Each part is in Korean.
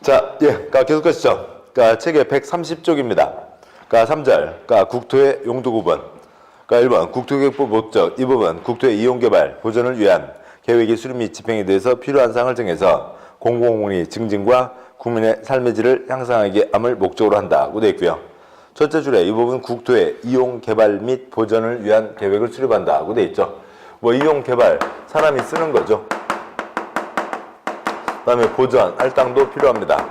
자, 계속 가시죠. 책의 130쪽입니다. 3절, 국토의 용도 구분. 1번, 국토계획부 목적. 2부분, 국토의 이용개발, 보전을 위한 계획의 수립 및 집행에 대해서 필요한 사항을 정해서 공공운이 증진과 국민의 삶의 질을 향상하게 함을 목적으로 한다고 되어 있고요. 첫째 줄에 이 부분 국토의 이용개발 및 보전을 위한 계획을 수립한다고 되어 있죠. 이용개발, 사람이 쓰는 거죠. 그 다음에 보전, 할당도 필요합니다.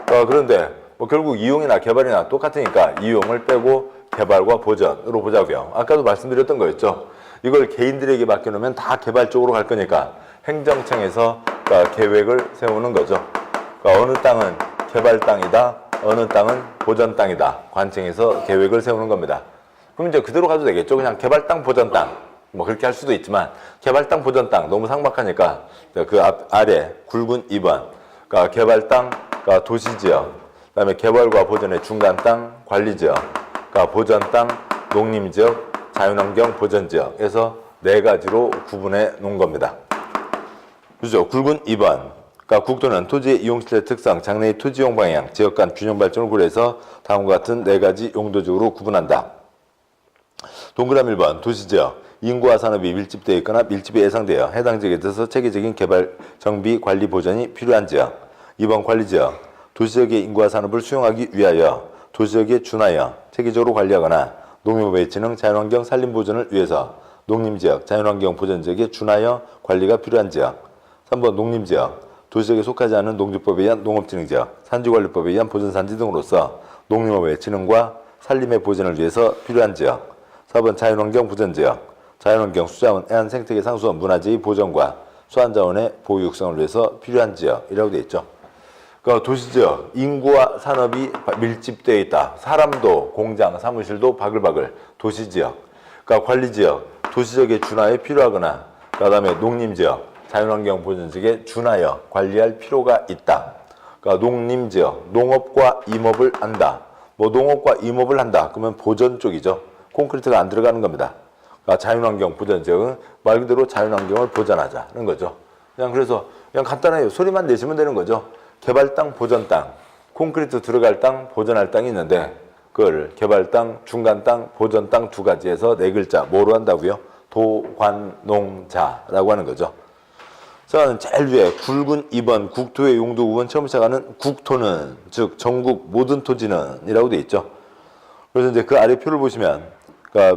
그런데 결국 이용이나 개발이나 똑같으니까 이용을 빼고 개발과 보전으로 보자고요. 아까도 말씀드렸던 거였죠. 이걸 개인들에게 맡겨놓으면 다 개발 쪽으로 갈 거니까 행정청에서 계획을 세우는 거죠. 어느 땅은 개발 땅이다, 어느 땅은 보전 땅이다. 관청에서 계획을 세우는 겁니다. 그럼 이제 그대로 가도 되겠죠. 그냥 개발 땅, 보전 땅. 그렇게 할 수도 있지만 개발 땅, 보전 땅 너무 삭막하니까 그 아래 굵은 2번 개발 땅, 도시지역, 그 다음에 개발과 보전의 중간 땅, 관리지역, 보전 땅, 농림지역, 자연환경 보전지역에서 네 가지로 구분해 놓은 겁니다. 그죠? 굵은 2번. 국토는 토지의 이용실의 특성, 장래의 토지 이용 방향, 지역 간 균형 발전을 고려해서 다음과 같은 네 가지 용도적으로 구분한다. 동그라미 1번, 도시지역. 인구와 산업이 밀집되어 있거나 밀집이 예상되어 해당 지역에 대해서 체계적인 개발, 정비, 관리, 보전이 필요한 지역. 2번, 관리지역. 도시지역의 인구와 산업을 수용하기 위하여 도시지역에 준하여 체계적으로 관리하거나 농협의 진흥, 자연환경, 산림보전을 위해서 농림지역, 자연환경 보전지역에 준하여 관리가 필요한 지역. 3번, 농림지역. 도시지역에 속하지 않은 농지법에 의한 농업진흥지역, 산지관리법에 의한 보전산지 등으로서 농림업의 진흥과 산림의 보전을 위해서 필요한 지역. 4번, 자연환경 보전지역. 자연환경, 수자원, 해안 생태계 상수원, 문화재의 보전과 수환자원의 보유 육성을 위해서 필요한 지역이라고 되어 있죠. 도시지역, 인구와 산업이 밀집되어 있다. 사람도, 공장, 사무실도 바글바글. 도시지역. 관리지역, 도시지역에 준하여 필요하거나 그 다음에 농림지역, 자연환경 보전지역에 준하여 관리할 필요가 있다. 농림지역, 농업과 임업을 한다. 농업과 임업을 한다. 그러면 보전 쪽이죠. 콘크리트가 안 들어가는 겁니다. 자연환경 보전지역은 말 그대로 자연환경을 보전하자는 거죠. 그래서 간단해요. 소리만 내시면 되는 거죠. 개발 땅, 보전 땅, 콘크리트 들어갈 땅, 보전할 땅이 있는데 그걸 개발 땅, 중간 땅, 보전 땅 두 가지에서 네 글자 뭐로 한다고요? 도관농자라고 하는 거죠. 자, 제일 위에 굵은 2번 국토의 용도 구분 처음 시작하는 국토는 즉 전국 모든 토지는 이라고 되어 있죠. 그래서 이제 그 아래 표를 보시면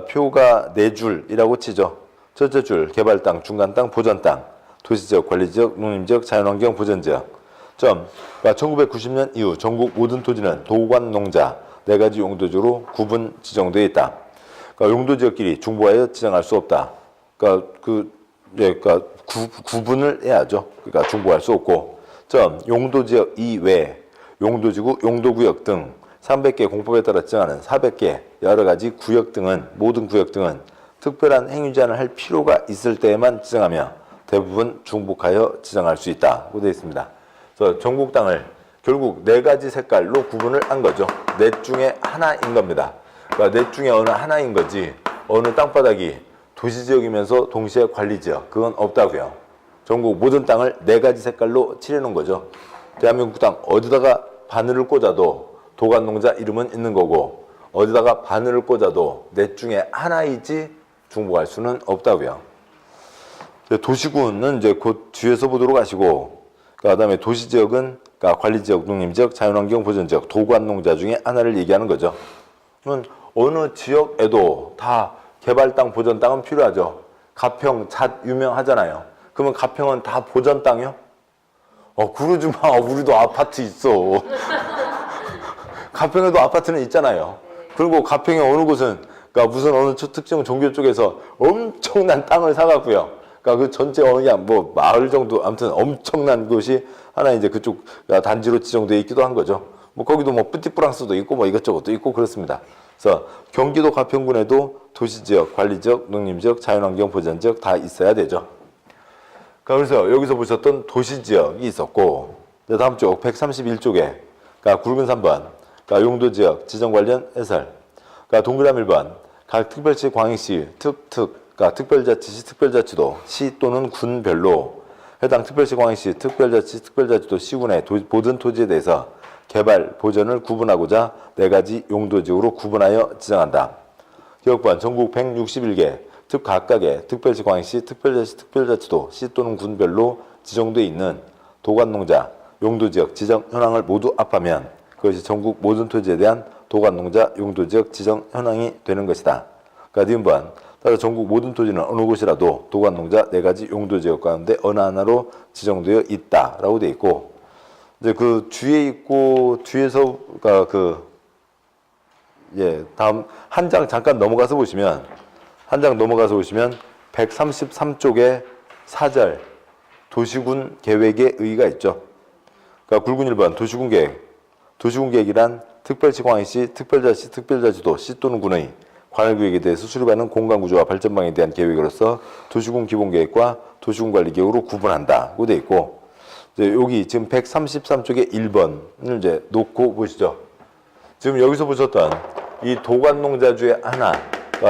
표가 네 줄이라고 치죠. 첫째 줄 개발 땅, 중간 땅, 보전 땅, 도시지역, 관리지역, 농림지역, 자연환경 보전지역. 1990년 이후 전국 모든 토지는 도관농자 네 가지 용도지로 구분 지정되어 있다. 용도지역끼리 중부하여 지정할 수 없다. 구분을 해야죠. 중부할 수 없고. 용도지역 이외, 용도지구, 용도구역 등 300개 공법에 따라 지정하는 400개 여러 가지 구역 등은 모든 구역 등은 특별한 행위 제한을 할 필요가 있을 때에만 지정하며 대부분 중복하여 지정할 수 있다고 되어 있습니다. 그래서 전국 땅을 결국 네 가지 색깔로 구분을 한 거죠. 넷 중에 하나인 겁니다. 넷 중에 어느 하나인 거지 어느 땅바닥이 도시지역이면서 동시에 관리지역 그건 없다고요. 전국 모든 땅을 네 가지 색깔로 칠해놓은 거죠. 대한민국 땅 어디다가 바늘을 꽂아도 도관농자 이름은 있는 거고 어디다가 바늘을 꽂아도 넷 중에 하나이지 중복할 수는 없다고요. 도시군은 이제 곧 뒤에서 보도록 하시고 그 다음에 도시지역은 관리지역, 농림지역, 자연환경 보전지역, 도관농자 중에 하나를 얘기하는 거죠. 그러면 어느 지역에도 다 개발 땅, 보전 땅은 필요하죠. 가평, 잣 유명하잖아요. 그러면 가평은 다 보전 땅이요? 그러지 마. 우리도 아파트 있어. 가평에도 아파트는 있잖아요. 그리고 가평의 어느 곳은 무슨 어느 특정 종교 쪽에서 엄청난 땅을 사갖고요. 그 전체 그냥 마을 정도 아무튼 엄청난 곳이 하나 이제 그쪽 단지로 지정되어 있기도 한 거죠. 거기도 뿌띠프랑스도 있고 이것저것도 있고 그렇습니다. 그래서 경기도 가평군에도 도시지역, 관리지역, 농림지역, 자연환경 보전지역 다 있어야 되죠. 그래서 여기서 보셨던 도시지역이 있었고 다음 쪽 131쪽에 굵은 3번 용도지역 지정 관련 해설. 동그라미 1번 각 특별시, 광역시, 특별자치시, 특별자치도, 시 또는 군별로 해당 특별시, 광역시, 특별자치, 특별자치도 시군의 모든 토지에 대해서 개발, 보전을 구분하고자 4가지 용도지역으로 구분하여 지정한다. 기억반 전국 161개 각각의 특별시, 광역시, 특별자치, 특별자치도 시 또는 군별로 지정되어 있는 도관농자 용도지역 지정 현황을 모두 합하면 그것이 전국 모든 토지에 대한 도관농자 용도지역 지정 현황이 되는 것이다. 그러니까 니은번 따라서 전국 모든 토지는 어느 곳이라도 도관농자 4가지 용도지역 가운데 어느 하나로 지정되어 있다라고 되어 있고, 이제 그 뒤에 있고 뒤에서 다음 한 장 잠깐 넘어가서 보시면 133쪽에 4절 도시군 계획의 의의가 있죠. 그러니까 굵은 1번 도시군 계획. 도시군 계획이란 특별시, 광역시, 특별자치, 특별자치도 시 또는 군의 관할구역에 대해서 수립하는 공간구조와 발전방에 대한 계획으로서 도시군 기본계획과 도시군 관리계획으로 구분한다고 되어 있고, 이제 여기 지금 133쪽에 1번을 이제 놓고 보시죠. 지금 여기서 보셨던 이 도관농자 중에 하나,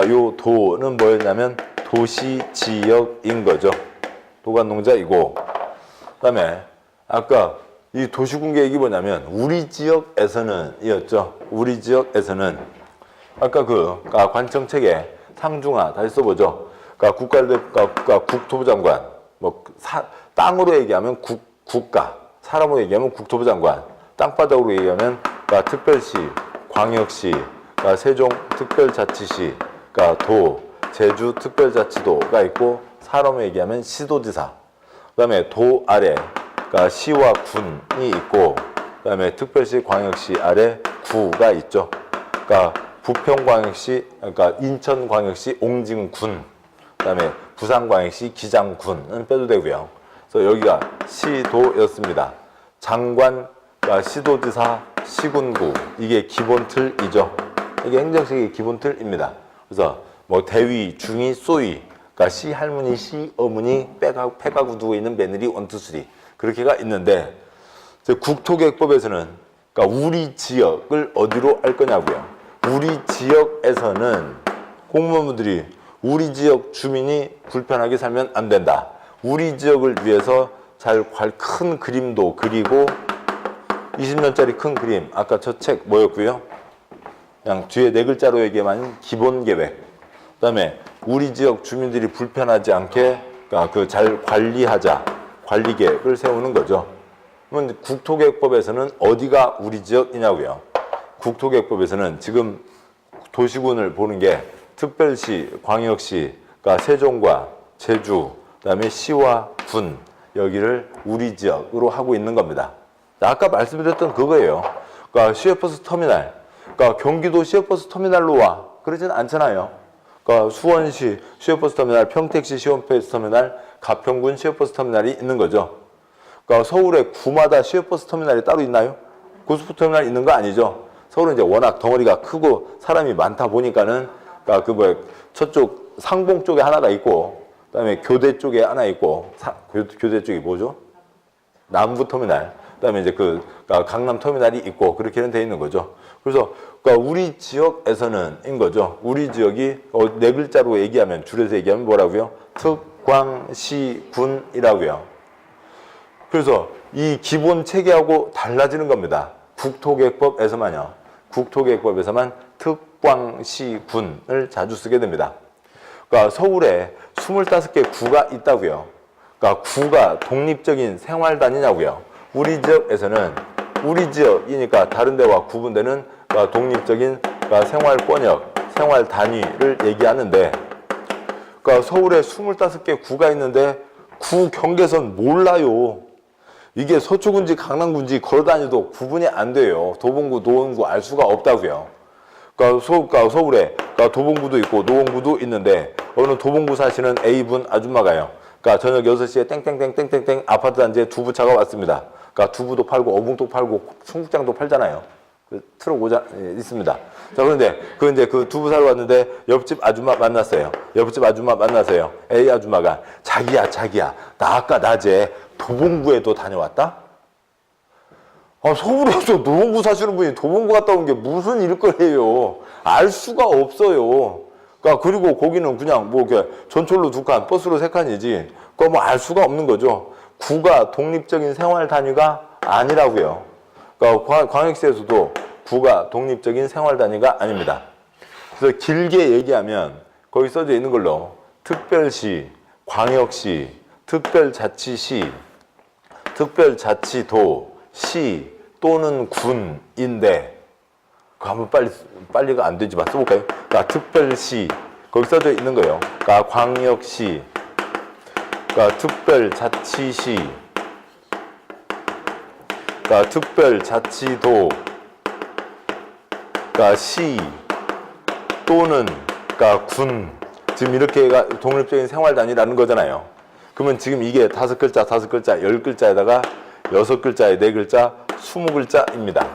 요 도는 뭐였냐면 도시지역인 거죠. 도관농자이고, 그다음에 아까 이 도시군 계획이 뭐냐면 우리 지역에서는 이었죠. 우리 지역에서는 아까 관청책에 상중하 다시 써보죠. 국토부 장관, 땅으로 얘기하면 국가, 사람으로 얘기하면 국토부 장관, 땅바닥으로 얘기하면 특별시, 광역시, 세종 특별자치시, 도, 제주 특별자치도가 있고, 사람으로 얘기하면 시도지사, 그다음에 도 아래 시와 군이 있고, 그다음에 특별시, 광역시 아래 구가 있죠. 부평광역시, 인천광역시 옹진군, 그다음에 부산광역시 기장군은 빼도 되고요. 그래서 여기가 시도였습니다. 장관, 시도지사, 시군구, 이게 기본 틀이죠. 이게 행정식의 기본 틀입니다. 그래서 대위, 중위, 소위, 시 할머니, 시 어머니, 패가구 두고 있는 며느리 1, 2, 3 그렇게가 있는데, 국토계획법에서는 우리 지역을 어디로 할 거냐고요. 우리 지역에서는 공무원분들이 우리 지역 주민이 불편하게 살면 안 된다. 우리 지역을 위해서 큰 그림도 그리고 20년짜리 큰 그림, 아까 저 책 뭐였고요? 그냥 뒤에 4글자로 얘기하면 기본계획. 그다음에 우리 지역 주민들이 불편하지 않게 잘 관리하자. 관리계획을 세우는 거죠. 그러면 국토계획법에서는 어디가 우리 지역이냐고요. 국토계획법에서는 지금 도시군을 보는 게 특별시, 광역시, 세종과 제주, 그다음에 시와 군, 여기를 우리 지역으로 하고 있는 겁니다. 아까 말씀드렸던 그거예요. 시외버스 터미널, 경기도 시외버스 터미널로 와. 그러진 않잖아요. 수원시 시외버스 터미널, 평택시 시외버스 터미널, 가평군 시외버스 터미널이 있는 거죠. 서울에 구마다 시외버스 터미널이 따로 있나요? 고속버스 터미널 있는 거 아니죠. 서울은 이제 워낙 덩어리가 크고 사람이 많다 보니까는 저쪽 상봉 쪽에 하나가 있고, 그다음에 교대 쪽에 하나 있고, 교대 쪽이 뭐죠? 남부 터미널. 그다음에 이제 강남 터미널이 있고, 그렇게는 돼 있는 거죠. 그래서 우리 지역에서는인 거죠. 우리 지역이 4글자로 얘기하면, 줄여서 얘기하면 뭐라고요? 특광시군이라고요. 그래서 이 기본 체계하고 달라지는 겁니다. 국토계획법에서만요. 국토계획법에서만 특광시군을 자주 쓰게 됩니다. 서울에 25개 구가 있다고요. 구가 독립적인 생활단위냐고요. 우리 지역에서는 우리 지역이니까 다른 데와 구분되는 독립적인 생활권역, 생활단위를 얘기하는데, 서울에 25개 구가 있는데 구 경계선 몰라요. 이게 서초군지 강남군지 걸어다니도 구분이 안 돼요. 도봉구, 노원구 알 수가 없다고요. 서울에 도봉구도 있고 노원구도 있는데, 어느 도봉구 사시는 A분 아줌마가요. 저녁 6시에 땡땡땡땡땡땡 아파트 단지에 두부차가 왔습니다. 두부도 팔고 어묵도 팔고 청국장도 팔잖아요. 트럭 있습니다. 자, 그런데 그 두부 사러 왔는데 옆집 아줌마 만났어요. 옆집 아줌마 만나서요. A 아줌마가 자기야, 나 아까 낮에 도봉구에도 다녀왔다? 서울에서 노원구 사시는 분이 도봉구 갔다 온 게 무슨 일거리예요. 알 수가 없어요. 그리고 거기는 그냥 이렇게 전철로 2칸, 버스로 3칸이지. 알 수가 없는 거죠. 구가 독립적인 생활 단위가 아니라고요. 그러니까 광역시에서도 구가 독립적인 생활 단위가 아닙니다. 그래서 길게 얘기하면 거기 써져 있는 걸로 특별시, 광역시, 특별자치시, 특별자치도, 시 또는 군인데 한번 빨리가 안 되지만 써볼까요? 그러니까 특별시 거기 써져 있는 거예요. 그러니까 광역시, 그러니까 특별자치시, 그러니까 특별자치도, 그러니까 시 또는 그러니까 군, 지금 이렇게가 독립적인 생활 단위라는 거잖아요. 그러면 지금 이게 5글자, 5글자, 10글자에다가 6글자에 4글자, 20글자입니다.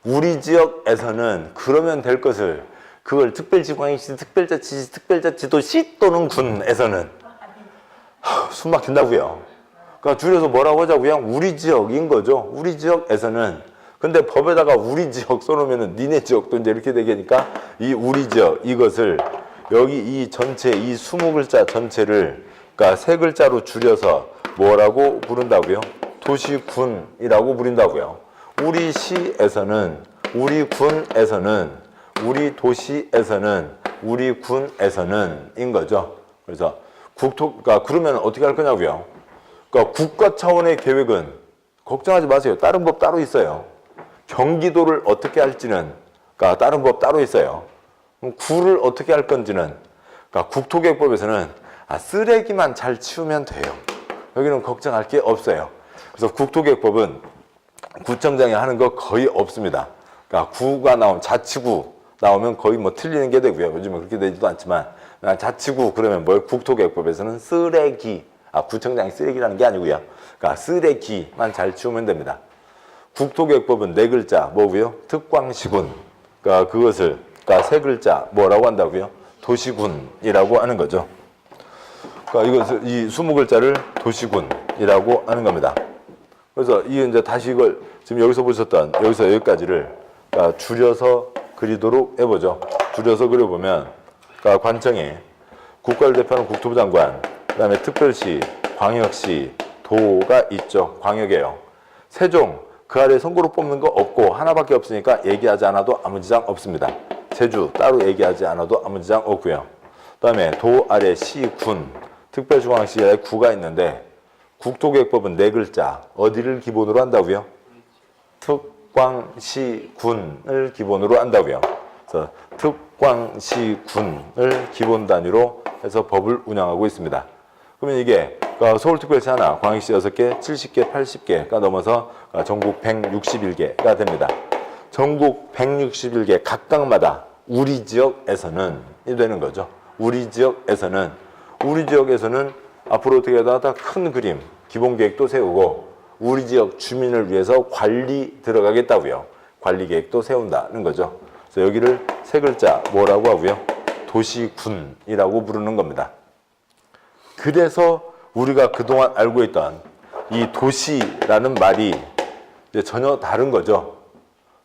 우리 지역에서는 그러면 될 것을 그걸 특별지광역시, 특별자치시, 특별자치도시 또는 군에서는 숨 막힌다고요. 그러니까 줄여서 뭐라고 하자고 그냥 우리 지역인 거죠. 우리 지역에서는. 근데 법에다가 우리 지역 써놓으면은 니네 지역도 이제 이렇게 되니까 이 우리 지역 이것을 여기 이 전체 이 20글자 전체를 그러니까 3글자로 줄여서 뭐라고 부른다고요? 도시군이라고 부른다고요. 우리 시에서는, 우리 군에서는, 우리 도시에서는, 우리 군에서는 인 거죠. 그래서 그러니까 그러면 어떻게 할 거냐고요? 그러니까 국가 차원의 계획은 걱정하지 마세요. 다른 법 따로 있어요. 경기도를 어떻게 할지는 그러니까 다른 법 따로 있어요. 그럼 구를 어떻게 할 건지는 그러니까 국토계획법에서는 쓰레기만 잘 치우면 돼요. 여기는 걱정할 게 없어요. 그래서 국토계획법은 구청장이 하는 거 거의 없습니다. 그러니까 구가 나오면 자치구 나오면 거의 뭐 틀리는 게 되고요. 요즘은 그렇게 되지도 않지만 자치구 그러면 뭘 국토계획법에서는 쓰레기, 구청장이 쓰레기라는 게 아니고요. 그러니까 쓰레기만 잘 치우면 됩니다. 국토계획법은 4글자 뭐고요? 특광시군. 그러니까 그것을 그러니까 3글자 뭐라고 한다고요? 도시군이라고 하는 거죠. 그러니까 이것을 이 20글자를 도시군이라고 하는 겁니다. 그래서 이 이제 다시 이걸 지금 여기서 보셨던 여기서 여기까지를 그러니까 줄여서 그리도록 해보죠. 줄여서 그려보면 그러니까 관청에 국가를 대표하는 국토부 장관, 그다음에 특별시, 광역시, 도가 있죠. 광역이에요. 세종 그 아래 선거로 뽑는 거 없고 하나밖에 없으니까 얘기하지 않아도 아무 지장 없습니다. 제주 따로 얘기하지 않아도 아무 지장 없고요. 그다음에 도 아래 시, 군, 특별중앙시에 구가 있는데 국토계획법은 4글자 어디를 기본으로 한다고요? 특광시군을 기본으로 한다고요. 그래서 특광시군을 기본 단위로 해서 법을 운영하고 있습니다. 그러면 이게 서울특별시 하나, 광역시 6개, 70개, 80개가 넘어서 전국 161개가 됩니다. 전국 161개 각각마다 우리 지역에서는 이 되는 거죠. 우리 지역에서는 앞으로 어떻게 하다 큰 그림, 기본계획도 세우고 우리 지역 주민을 위해서 관리 들어가겠다고요. 관리계획도 세운다는 거죠. 그래서 여기를 3글자 뭐라고 하고요? 도시군이라고 부르는 겁니다. 그래서 우리가 그동안 알고 있던 이 도시라는 말이 이제 전혀 다른 거죠.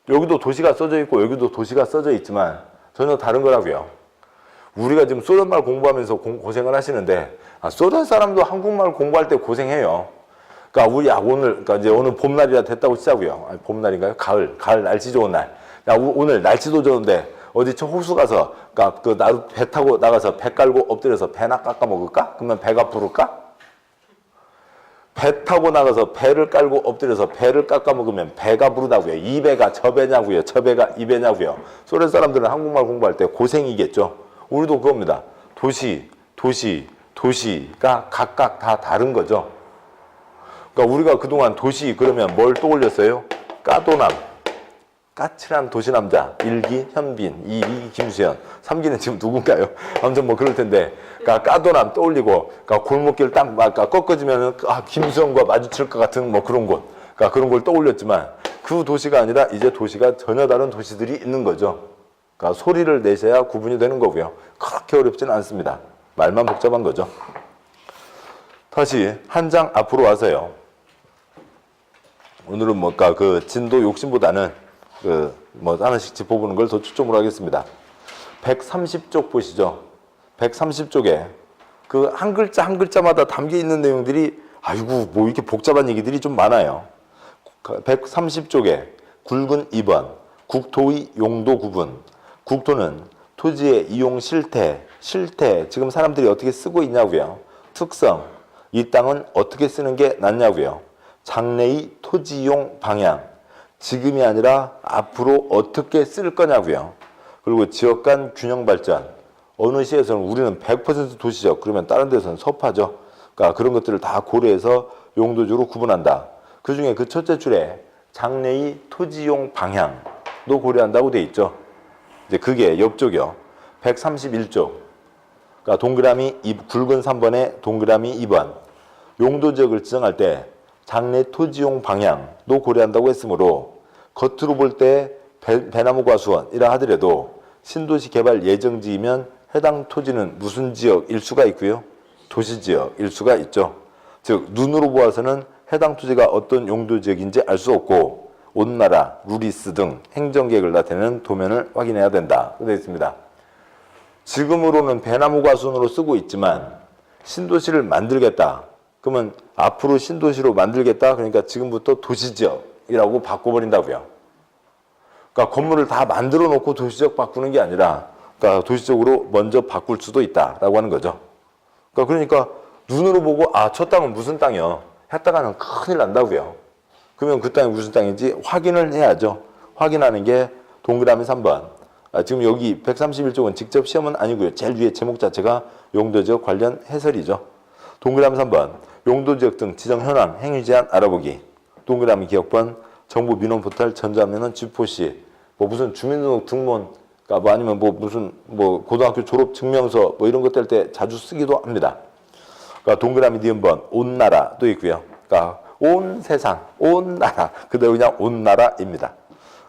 여기도 도시가 써져 있고 여기도 도시가 써져 있지만 전혀 다른 거라고요. 우리가 지금 소련말 공부하면서 고생을 하시는데 소련 사람도 한국말 공부할 때 고생해요. 그러니까 우리 그러니까 이제 오늘 봄날이라 됐다고 치자고요. 봄날인가요? 가을 날씨 좋은 날. 오늘 날씨도 좋은데 어디 저 호수 가서 그러니까 그 나루 배 타고 나가서 배 깔고 엎드려서 배나 깎아 먹을까? 그러면 배가 부를까? 배 타고 나가서 배를 깔고 엎드려서 배를 깎아 먹으면 배가 부르다고요. 이 배가 저 배냐고요. 저 배가 이 배냐고요. 소련 사람들은 한국말 공부할 때 고생이겠죠. 우리도 그겁니다. 도시가 각각 다 다른 거죠. 그러니까 우리가 그동안 도시 그러면 뭘 떠올렸어요? 까도남, 까칠한 도시남자, 1기 현빈, 2기 김수현, 3기는 지금 누군가요? 아무튼 뭐 그럴 텐데, 그러니까 까도남 떠올리고, 그러니까 골목길 딱 꺾어지면은 김수현과 마주칠 것 같은 뭐 그런 곳, 그러니까 그런 걸 떠올렸지만 그 도시가 아니라 이제 도시가 전혀 다른 도시들이 있는 거죠. 그러니까 소리를 내셔야 구분이 되는 거고요. 그렇게 어렵지는 않습니다. 말만 복잡한 거죠. 다시 한 장 앞으로 와서요. 오늘은 뭔가 그 진도 욕심보다는 뭐 하나씩 짚어보는 걸 더 초점으로 하겠습니다. 130쪽 보시죠. 130쪽에 그 한 글자 한 글자마다 담겨 있는 내용들이 아이고, 뭐 이렇게 복잡한 얘기들이 좀 많아요. 130쪽에 굵은 2번, 국토의 용도 구분. 국토는 토지의 이용 실태, 지금 사람들이 어떻게 쓰고 있냐고요. 특성, 이 땅은 어떻게 쓰는 게 낫냐고요. 장래의 토지 이용 방향, 지금이 아니라 앞으로 어떻게 쓸 거냐고요. 그리고 지역 간 균형 발전, 어느 시에서는 우리는 100% 도시적, 그러면 다른 데서는 서파죠. 그러니까 그런 것들을 다 고려해서 용도적으로 구분한다. 그 중에 그 첫째 줄에 장래의 토지용 방향도 고려한다고 돼 있죠. 이제 그게 옆쪽이요. 131쪽. 그러니까 동그라미 굵은 3번에 동그라미 2번. 용도 지역을 지정할 때 장래 토지용 방향도 고려한다고 했으므로 겉으로 볼 때 배나무 과수원이라 하더라도 신도시 개발 예정지이면 해당 토지는 무슨 지역일 수가 있고요. 도시지역일 수가 있죠. 즉 눈으로 보아서는 해당 토지가 어떤 용도 지역인지 알 수 없고 온나라, 루리스 등 행정계획을 나타내는 도면을 확인해야 된다. 되어 있습니다. 지금으로는 배나무 과수원으로 쓰고 있지만 신도시를 만들겠다. 그러면 앞으로 신도시로 만들겠다. 그러니까 지금부터 도시지역이라고 바꿔버린다고요. 그러니까 건물을 다 만들어 놓고 도시지역 바꾸는 게 아니라 그러니까 도시적으로 먼저 바꿀 수도 있다라고 하는 거죠. 그러니까 눈으로 보고 저 땅은 무슨 땅이요? 했다가는 큰일 난다고요. 그러면 그 땅이 무슨 땅인지 확인을 해야죠. 확인하는 게 동그라미 3번. 지금 여기 131쪽은 직접 시험은 아니고요. 제일 위에 제목 자체가 용도지역 관련 해설이죠. 동그라미 3번. 용도지역 등 지정 현황, 행위 제한 알아보기. 동그라미 기억번, 정부 민원 포털 전자면은 지포시. 뭐 무슨 주민등록 등본, 뭐 아니면 무슨 고등학교 졸업 증명서 이런 것 뗄 때 자주 쓰기도 합니다. 그러니까 동그라미 니은번 온 나라도 있고요. 그러니까 온 세상, 온 나라 그대로 그냥 온 나라입니다.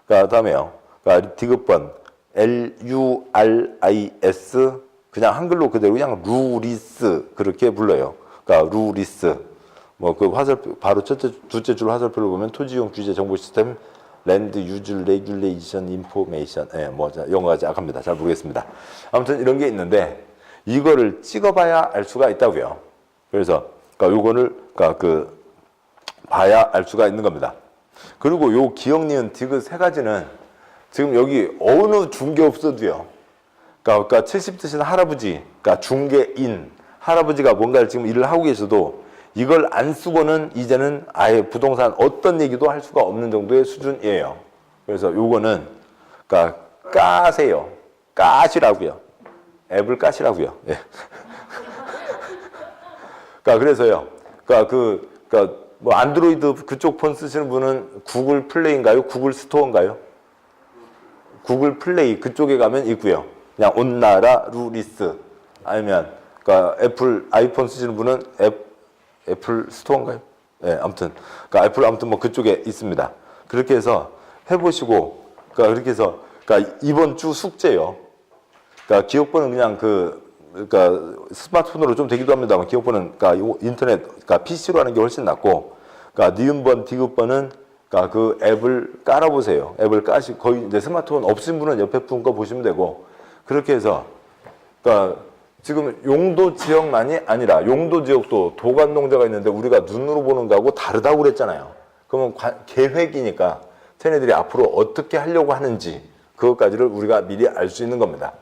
그러니까 다음에요. 그러니까 디귿번 LURIS 그냥 한글로 그대로 그냥 루리스 그렇게 불러요. 그러니까 루리스 그 화살표 바로 둘째 줄 화살표를 보면 토지용 규제 정보 시스템 랜드 유즈 레귤레이션 인포메이션 영어가 약합니다. 잘 모르겠습니다. 아무튼 이런 게 있는데 이거를 찍어봐야 알 수가 있다고요. 그래서 요거를 봐야 알 수가 있는 겁니다. 그리고 요 기억 니은 디귿 세 가지는 지금 여기 어느 중개 없어도요. 그러니까 70 드신 할아버지, 그러니까 중개인 할아버지가 뭔가를 지금 일을 하고 계셔도 이걸 안 쓰고는 이제는 아예 부동산 어떤 얘기도 할 수가 없는 정도의 수준이에요. 그래서 요거는 까세요. 까시라고요. 앱을 까시라고요. 예. 그래서요. 안드로이드 그쪽 폰 쓰시는 분은 구글 플레이인가요? 구글 스토어인가요? 구글 플레이 그쪽에 가면 있고요. 그냥 온나라 루리스 아니면 애플 아이폰 쓰시는 분은 애플 스토어인가요? 네, 아무튼 애플 그쪽에 있습니다. 그렇게 해서 해보시고 그렇게 해서 이번 주 숙제요. 기억번은 그냥 스마트폰으로 좀 되기도 합니다만 기억번은 인터넷 PC로 하는 게 훨씬 낫고 니은번 디귿번은 그 앱을 깔아보세요. 앱을 거의 이제 스마트폰 없으신 분은 옆에 분 거 보시면 되고 그렇게 해서 지금 용도 지역만이 아니라 용도 지역도 도관 농자가 있는데 우리가 눈으로 보는 거하고 다르다고 그랬잖아요. 그러면 계획이니까 쟤네들이 앞으로 어떻게 하려고 하는지 그것까지를 우리가 미리 알 수 있는 겁니다.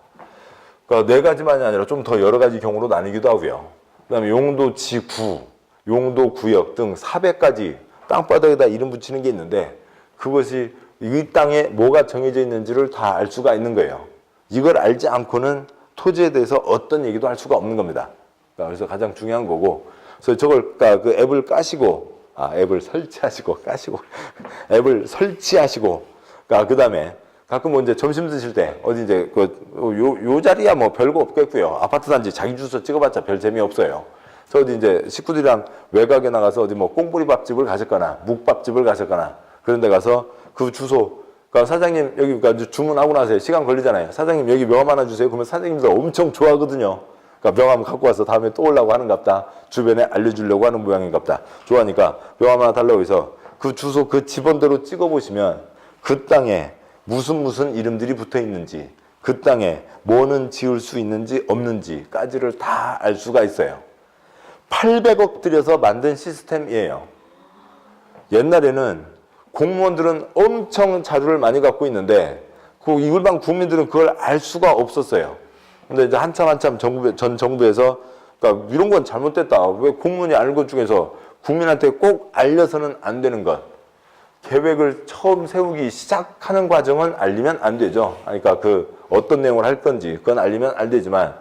네 가지만이 아니라 좀 더 여러 가지 경우로 나뉘기도 하고요. 그 다음에 용도 지구, 용도 구역 등 400가지 땅바닥에다 이름 붙이는 게 있는데 그것이 이 땅에 뭐가 정해져 있는지를 다 알 수가 있는 거예요. 이걸 알지 않고는 토지에 대해서 어떤 얘기도 할 수가 없는 겁니다. 그래서 가장 중요한 거고, 그래서 저걸 그 앱을 까시고, 앱을 설치하시고 앱을 설치하시고, 그 다음에 가끔 이제 점심 드실 때 어디 이제 요 자리야 별거 없겠고요. 아파트 단지 자기 주소 찍어봤자 별 재미 없어요. 그래서 어디 이제 식구들이랑 외곽에 나가서 어디 꽁보리 밥집을 가셨거나 묵밥집을 가셨거나 그런 데 가서 그 주소 사장님 여기 주문하고 나서 시간 걸리잖아요. 사장님 여기 명함 하나 주세요. 그러면 사장님들 엄청 좋아하거든요. 명함 갖고 와서 다음에 또 오려고 하는갑다. 주변에 알려주려고 하는 모양인갑다. 좋아하니까 명함 하나 달라고 해서 그 주소 그 집원대로 찍어보시면 그 땅에 무슨 이름들이 붙어 있는지 그 땅에 뭐는 지을 수 있는지 없는지까지를 다 알 수가 있어요. 800억 들여서 만든 시스템이에요. 옛날에는 공무원들은 엄청 자료를 많이 갖고 있는데 그 일반 국민들은 그걸 알 수가 없었어요. 근데 이제 한참 전 정부에서 그러니까 이런 건 잘못됐다. 왜 공무원이 아는 것 중에서 국민한테 꼭 알려서는 안 되는 것. 계획을 처음 세우기 시작하는 과정은 알리면 안 되죠. 그러니까 그 어떤 내용을 할 건지 그건 알리면 안 되지만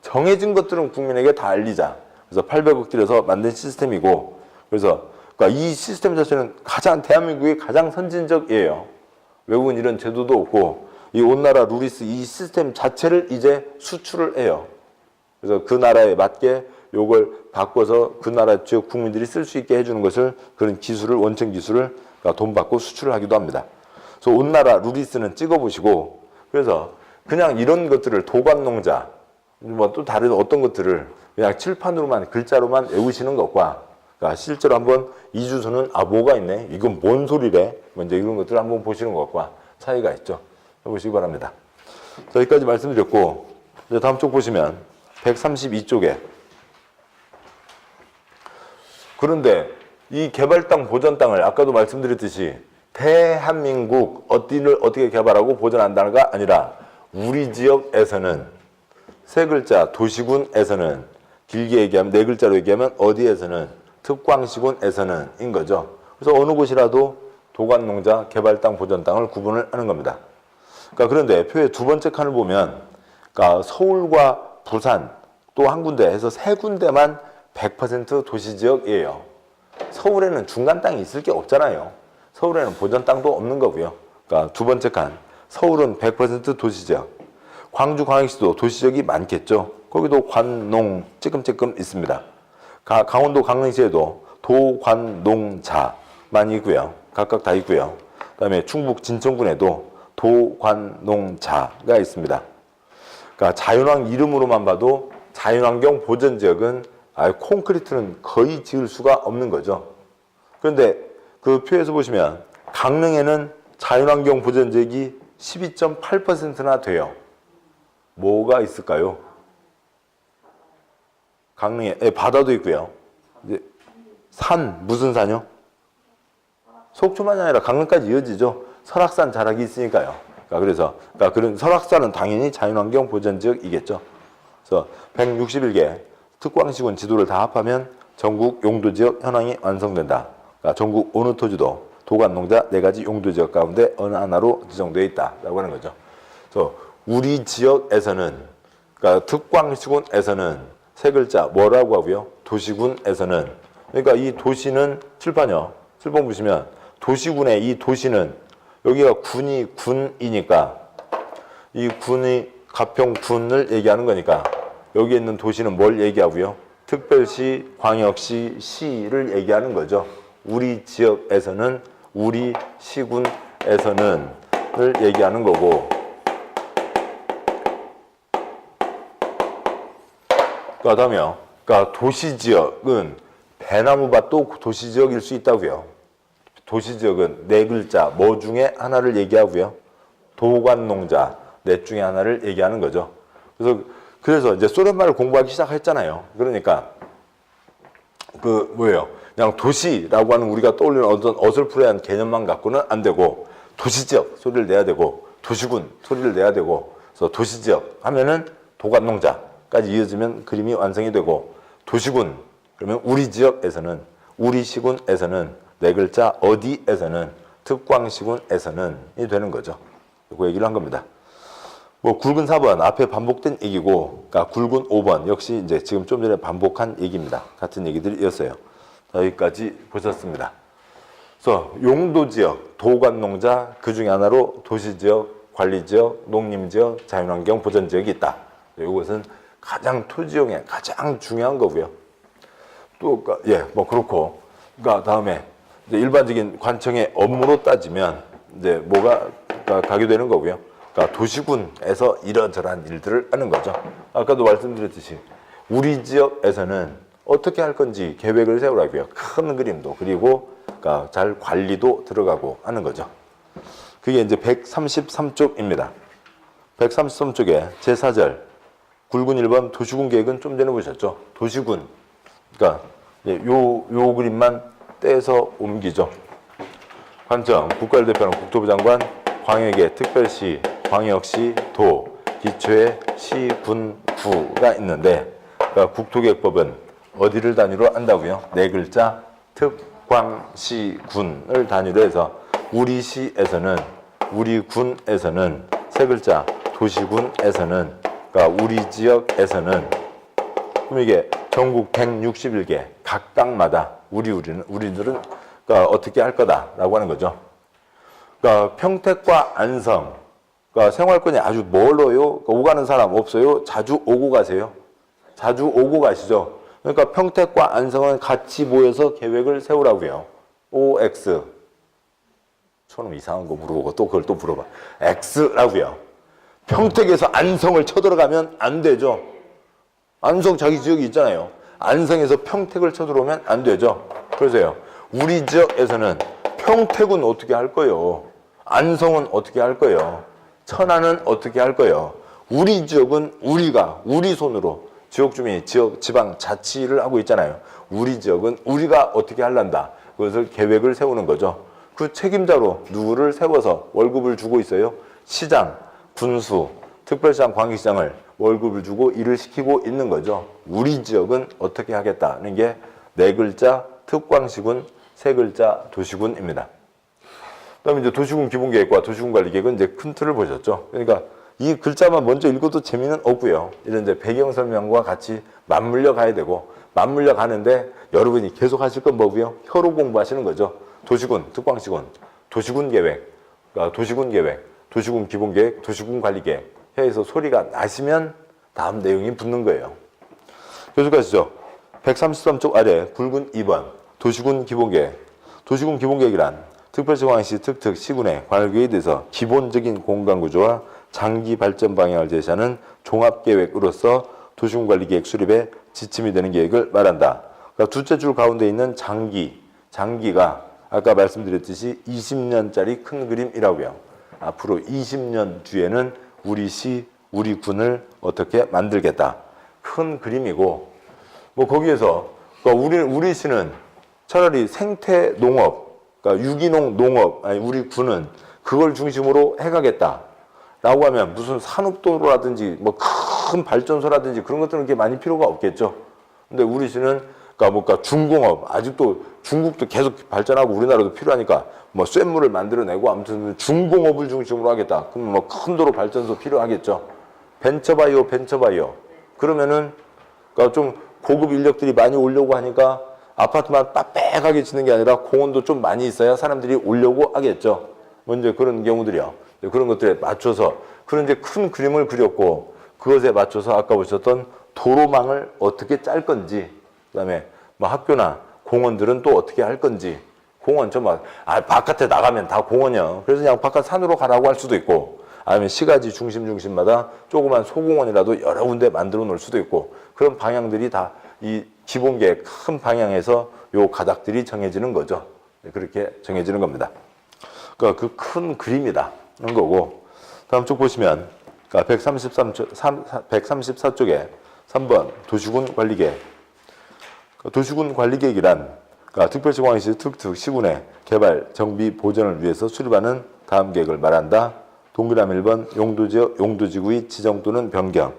정해진 것들은 국민에게 다 알리자. 그래서 800억 들여서 만든 시스템이고 그래서 그러니까 이 시스템 자체는 대한민국이 가장 선진적이에요. 외국은 이런 제도도 없고 이 온나라 루리스 이 시스템 자체를 이제 수출을 해요. 그래서 그 나라에 맞게 요걸 바꿔서 그 나라 지역 국민들이 쓸 수 있게 해주는 것을 그런 기술을 원천 기술을 돈 받고 수출을 하기도 합니다. 그래서 온나라 루리스는 찍어보시고 그래서 그냥 이런 것들을 도관농자 뭐 또 다른 어떤 것들을 그냥 칠판으로만 글자로만 외우시는 것과 그러니까 실제로 한번 이 주소는 뭐가 있네 이건 뭔 소리래 먼저 이런 것들을 한번 보시는 것과 차이가 있죠. 해보시기 바랍니다. 자, 여기까지 말씀드렸고 이제 다음 쪽 보시면 132쪽에 그런데 이 개발 땅 보전 땅을 아까도 말씀드렸듯이 대한민국 어디를 어떻게 개발하고 보전한다는가 아니라 우리 지역에서는 세 글자 도시군에서는 길게 얘기하면 네 글자로 얘기하면 어디에서는 특광시군에서는 인 거죠. 그래서 어느 곳이라도 도관농자 개발 땅 보전 땅을 구분을 하는 겁니다. 그러니까 그런데 표의 두 번째 칸을 보면 그러니까 서울과 부산 또 한 군데 해서 세 군데만 100% 도시지역이에요. 서울에는 중간 땅이 있을 게 없잖아요. 서울에는 보전 땅도 없는 거고요. 그러니까 두 번째 칸 서울은 100% 도시지역. 광주 광역시도 도시지역이 많겠죠. 거기도 관농 찔끔찔끔 있습니다. 강원도 강릉시에도 도관농자만 있고요. 각각 다 있고요. 그다음에 충북 진천군에도 도관농자가 있습니다. 그러니까 자연환 이름으로만 봐도 자연환경 보전지역은 콘크리트는 거의 지을 수가 없는 거죠. 그런데 그 표에서 보시면 강릉에는 자연환경 보전지역이 12.8%나 돼요. 뭐가 있을까요? 강릉에 바다도 있고요. 이제 산 무슨 산요? 속초만이 아니라 강릉까지 이어지죠. 설악산 자락이 있으니까요. 그러니까 그런 설악산은 당연히 자연환경 보전지역이겠죠. 그래서 161개 특광시군 지도를 다 합하면 전국 용도지역 현황이 완성된다. 그러니까 전국 어느 토지도 도관농자 4가지 용도지역 가운데 어느 하나로 지정되어 있다라고 하는 거죠. 그래서 우리 지역에서는 그러니까 특광시군에서는 세 글자 뭐라고 하고요. 도시군에서는 그러니까 이 도시는 칠판이요. 7번 보시면 도시군의 이 도시는 여기가 군이니까 이 군이 가평군을 얘기하는 거니까 여기 있는 도시는 뭘 얘기하고요? 특별시, 광역시, 시를 얘기하는 거죠. 우리 지역에서는 우리 시군에서는 을 얘기하는 거고 그다음에요. 그러니까 도시지역은 배나무밭도 도시지역일 수 있다고요. 도시지역은 네 글자 뭐 중에 하나를 얘기하고요. 도관농자 넷 중에 하나를 얘기하는 거죠. 그래서 이제 소련말을 공부하기 시작했잖아요. 그러니까 그냥 도시라고 하는 우리가 떠올리는 어떤 어설프레한 개념만 갖고는 안 되고 도시지역 소리를 내야 되고 도시군 소리를 내야 되고 그래서 도시지역 하면은 도관농자까지 이어지면 그림이 완성이 되고 도시군 그러면 우리 지역에서는 우리 시군에서는 네 글자 어디에서는 특광시군에서는 이 되는 거죠. 그 얘기를 한 겁니다. 굵은 4번 앞에 반복된 얘기고 그러니까 굵은 5번 역시 이제 지금 좀 전에 반복한 얘기입니다. 같은 얘기들이었어요. 여기까지 보셨습니다. 그래서 용도지역, 도관농자 그 중에 하나로 도시지역, 관리지역, 농림지역, 자연환경 보전지역이 있다. 이것은 가장 토지용의 가장 중요한 거고요. 또 그렇고 다음에 이제 일반적인 관청의 업무로 따지면 이제 뭐가 가게 되는 거고요. 그러니까 도시군에서 이런저런 일들을 하는 거죠. 아까도 말씀드렸듯이 우리 지역에서는 어떻게 할 건지 계획을 세우라고요. 큰 그림도 그리고 그러니까 잘 관리도 들어가고 하는 거죠. 그게 이제 133쪽입니다. 133쪽에 제4절 굵은 1번 도시군 계획은 좀 전에 보셨죠. 도시군 그러니까 요 그림만 떼서 옮기죠. 관점, 국가를 대표하는 국토부 장관, 광역의 특별시, 광역시, 도, 기초의 시, 군, 구가 있는데, 그러니까 국토계획법은 어디를 단위로 한다고요? 네 글자, 특, 광, 시, 군을 단위로 해서 우리 시에서는, 우리 군에서는 세 글자, 도시군에서는, 그러니까 우리 지역에서는, 그럼 이게 전국 161개 각 땅마다 우리들은 그러니까 어떻게 할 거다라고 하는 거죠. 그러니까 평택과 안성, 그러니까 생활권이 아주 멀어요. 그러니까 오가는 사람 없어요. 자주 오고 가세요. 자주 오고 가시죠. 그러니까 평택과 안성은 같이 모여서 계획을 세우라고요. OX. 처럼 이상한 거 물어보고 또 그걸 또 물어봐. X라고요. 평택에서 안성을 쳐들어가면 안 되죠. 안성 자기 지역이 있잖아요. 안성에서 평택을 쳐들어오면 안 되죠. 그래서요. 우리 지역에서는 평택은 어떻게 할 거예요? 안성은 어떻게 할 거예요? 천안은 어떻게 할 거예요? 우리 지역은 우리가 우리 손으로 지역 주민이 지방 자치를 하고 있잖아요. 우리 지역은 우리가 어떻게 할란다. 그것을 계획을 세우는 거죠. 그 책임자로 누구를 세워서 월급을 주고 있어요? 시장, 군수, 특별시장, 광역시장을 월급을 주고 일을 시키고 있는 거죠. 우리 지역은 어떻게 하겠다는 게 네 글자 특광시군, 세 글자 도시군입니다. 그다음에 이제 도시군 기본계획과 도시군 관리계획은 이제 큰 틀을 보셨죠. 그러니까 이 글자만 먼저 읽어도 재미는 없고요. 이런 이제 배경 설명과 같이 맞물려 가야 되고, 맞물려 가는데 여러분이 계속 하실 건 뭐고요? 혀로 공부하시는 거죠. 도시군, 특광시군, 도시군 계획, 그러니까 도시군 계획, 도시군 기본계획, 도시군 관리계획 해서 소리가 나시면 다음 내용이 붙는 거예요. 계속 가시죠. 133쪽 아래 굵은 2번 도시군 기본계획. 도시군 기본계획이란 특별시, 광역시, 특특, 시군의 관할계획에 대해서 기본적인 공간구조와 장기 발전 방향을 제시하는 종합계획으로서 도시군 관리계획 수립에 지침이 되는 계획을 말한다. 그러니까 둘째 줄 가운데 있는 장기가 아까 말씀드렸듯이 20년짜리 큰 그림이라고요. 앞으로 20년 뒤에는 우리 시, 우리 군을 어떻게 만들겠다. 큰 그림이고, 뭐 거기에서 그러니까 우리 시는 차라리 생태 농업, 그러니까 유기농 농업, 아니 우리 군은 그걸 중심으로 해가겠다라고 하면 무슨 산업도로라든지 뭐 큰 발전소라든지 그런 것들은 그렇게 많이 필요가 없겠죠. 근데 우리 시는 그러니까 중공업, 아직도 중국도 계속 발전하고 우리나라도 필요하니까 뭐 쇳물을 만들어내고 아무튼 중공업을 중심으로 하겠다. 그럼 뭐 큰 도로 발전소 필요하겠죠. 벤처바이오. 그러면은 그러니까 좀 고급 인력들이 많이 오려고 하니까 아파트만 빽빽하게 짓는 게 아니라 공원도 좀 많이 있어야 사람들이 오려고 하겠죠. 뭐 이제 그런 경우들이요. 그런 것들에 맞춰서 그런 이제 큰 그림을 그렸고, 그것에 맞춰서 아까 보셨던 도로망을 어떻게 짤 건지, 그다음에 뭐 학교나 공원들은 또 어떻게 할 건지. 공원 바깥에 나가면 다 공원이요. 그래서 그냥 바깥 산으로 가라고 할 수도 있고, 아니면 시가지 중심마다 조그만 소공원이라도 여러 군데 만들어 놓을 수도 있고, 그런 방향들이 다 이 기본계획 큰 방향에서 요 가닥들이 정해지는 거죠. 그렇게 정해지는 겁니다. 그러니까 그 큰 그림이다. 그런 거고, 다음 쪽 보시면 그러니까 134쪽에 3번 도시군 관리계획. 도시군 관리계획이란 그러니까 특별시, 광역시, 특특, 시군의 개발, 정비, 보전을 위해서 수립하는 다음 계획을 말한다. 동그라미 1번 용도지역, 용도지구의 지정 또는 변경.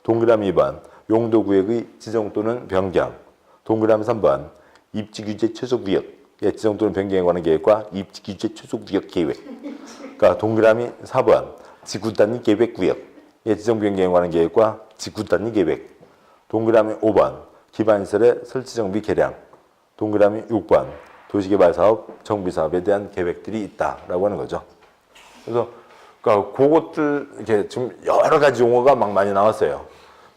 동그라미 2번 용도구역의 지정 또는 변경. 동그라미 3번 입지규제 최소구역의 지정 또는 변경에 관한 계획과 입지규제 최소구역 계획. 그러니까 동그라미 4번 지구단위 계획구역의 지정 변경에 관한 계획과 지구단위 계획. 동그라미 5번 기반시설의 설치정비 개량. 동그라미 6번 도시개발사업, 정비사업에 대한 계획들이 있다라고 하는 거죠. 그래서 그러니까 그것들 이렇게 좀 여러 가지 용어가 막 많이 나왔어요.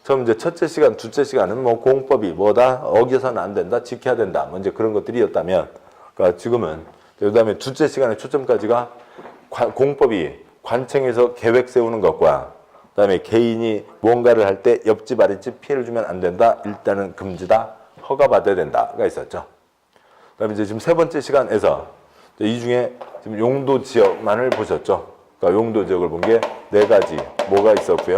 처음 이제 첫째 시간, 둘째 시간은 뭐 공법이 뭐다, 어겨서는 안 된다, 지켜야 된다, 뭐 이제 그런 것들이었다면, 그러니까 지금은 그다음에 둘째 시간의 초점까지가 공법이 관청에서 계획 세우는 것과, 그다음에 개인이 뭔가를 할 때 옆집 아랫집 피해를 주면 안 된다, 일단은 금지다, 허가받아야 된다가 있었죠. 그다음에 이제 지금 세 번째 시간에서 이 중에 지금 용도 지역만을 보셨죠. 그러니까 용도 지역을 본 게 네 가지 뭐가 있었고요.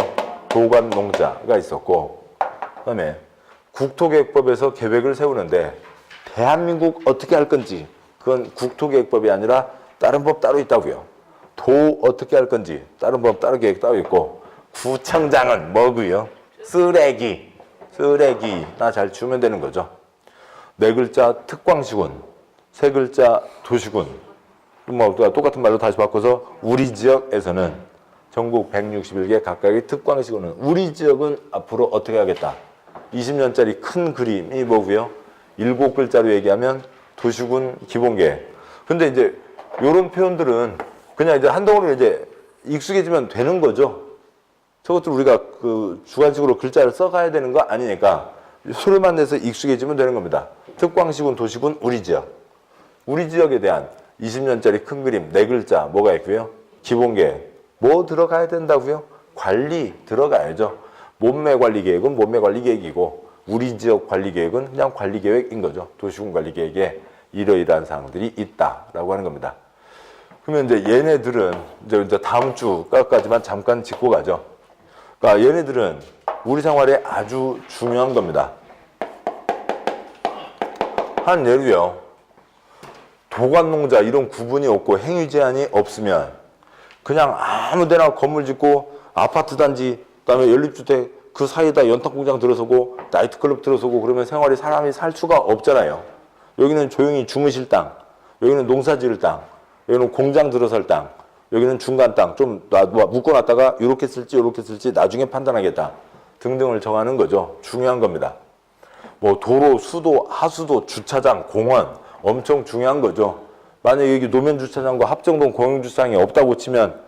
도관 농자가 있었고, 그다음에 국토계획법에서 계획을 세우는데 대한민국 어떻게 할 건지 그건 국토계획법이 아니라 다른 법 따로 있다고요. 도 어떻게 할 건지 다른 법 따로 계획 따로 있고 구청장은 뭐고요? 쓰레기나 잘 주면 되는 거죠. 네 글자 특광시군, 세 글자 도시군. 뭐 똑같은 말로 다시 바꿔서 우리 지역에서는 전국 161개 각각의 특광시군은 우리 지역은 앞으로 어떻게 하겠다. 20년짜리 큰 그림이 뭐고요? 7글자로 얘기하면 도시군 기본계획. 근데 이제 이런 표현들은 그냥 이제 한동으로 이제 익숙해지면 되는 거죠. 저것도 우리가 그 주관식으로 글자를 써가야 되는 거 아니니까 소리만 내서 익숙해지면 되는 겁니다. 특광시군, 도시군, 우리 지역. 우리 지역에 대한 20년짜리 큰 그림, 네 글자 뭐가 있고요? 기본계획. 뭐 들어가야 된다고요? 관리 들어가야죠. 몸매관리계획은 몸매관리계획이고 우리 지역 관리계획은 그냥 관리계획인 거죠. 도시군 관리계획에 이러이러한 사항들이 있다라고 하는 겁니다. 그러면 이제 얘네들은 이제 다음 주까지만 잠깐 짚고 가죠. 그러니까 얘네들은 우리 생활에 아주 중요한 겁니다. 한 예로요. 도관농자 이런 구분이 없고 행위 제한이 없으면 그냥 아무 데나 건물 짓고 아파트 단지 그다음에 연립주택 그 사이에다 연탄공장 들어서고 나이트클럽 들어서고 그러면 생활이 사람이 살 수가 없잖아요. 여기는 조용히 주무실 땅, 여기는 농사 지을 땅, 여기는 공장 들어설 땅, 여기는 중간 땅 좀 묶어놨다가 이렇게 쓸지 나중에 판단하겠다 등등을 정하는 거죠. 중요한 겁니다. 뭐 도로, 수도, 하수도, 주차장, 공원 엄청 중요한 거죠. 만약에 여기 노면 주차장과 합정동 공영 주차장이 없다고 치면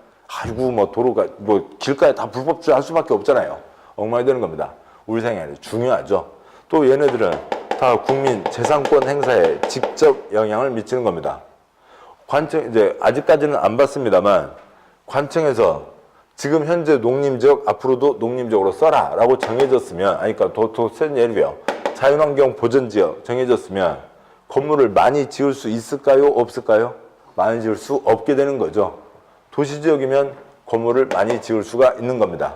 아이고 뭐 도로가 뭐 길가에 다 불법 주차할 수밖에 없잖아요. 엉망이 되는 겁니다. 우리 생활이 중요하죠. 또 얘네들은 다 국민 재산권 행사에 직접 영향을 미치는 겁니다. 관청 이제 아직까지는 안 봤습니다만 관청에서 지금 현재 농림지역 앞으로도 농림지역으로 써라라고 정해졌으면 그러니까 도센 예리요 자연환경 보전지역 정해졌으면 건물을 많이 지을 수 있을까요? 없을까요? 많이 지을 수 없게 되는 거죠. 도시지역이면 건물을 많이 지을 수가 있는 겁니다.